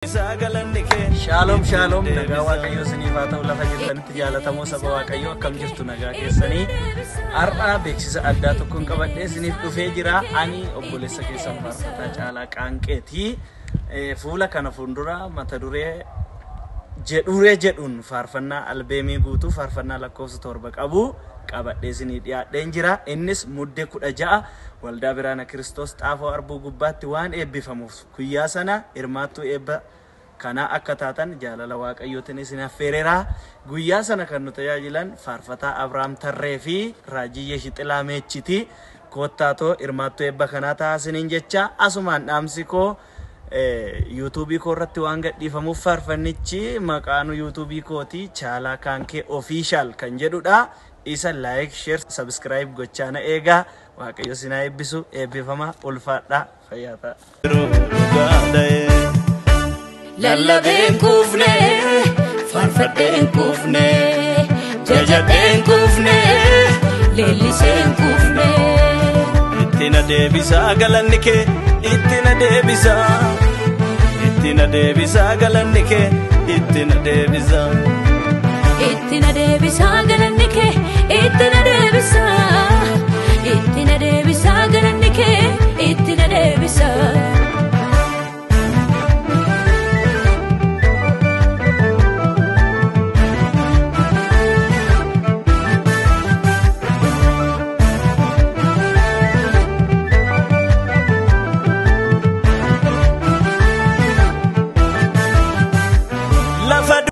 Shalom shalom nagaa waaqayyo isiniif haa ta'u lafa jirtanitti jaalatamoo saba waaqayyo akkam jirtu nagaa keessanii har'a beeksisa addaa tokkoon qabadhee isiniif dhufee jira ani obboleessa keessan Faarfataa Caalaa Qaanqeeti fuula kana fuuldura mata duree jedhuun faarfannaa albeemii guutuu faarfannaa lakkoofsa 7 qabu qabadhee isinii dhiyaadheen jira innis muddee 16 waldaa biraana Kiristoos xaafoo arbuu gubbaatti waan eebbifamuuf guyyaa sana hirmaattuu eebba kana akka taatan jaalala waaqayyootiin isin affeereera guyyaa sana kan nu tajaajilan Faarfataa Abrahaam Tarree fi Raajiyye Shixilaa Meechiti koottaatoo hirmaattuu eebba kana taasisaniin jecha asumaan dhaamsi koo YouTube ko irratti waan gadhiifamuuf faarfannichi maqaan YouTube kooti Caalaa Qaanqee official kan jedhudha isa like share subscribe gochaana eega waaqayyo sinaa eebbisu eebbifama ulfaadha fayyaata Lallabeen kufne farfadeen kufne jajabeen kufne leelliseen kufne ittina deebisa galanni kee ittina deebisa galanni kee ittina deebisa galanni kee ittina deebisa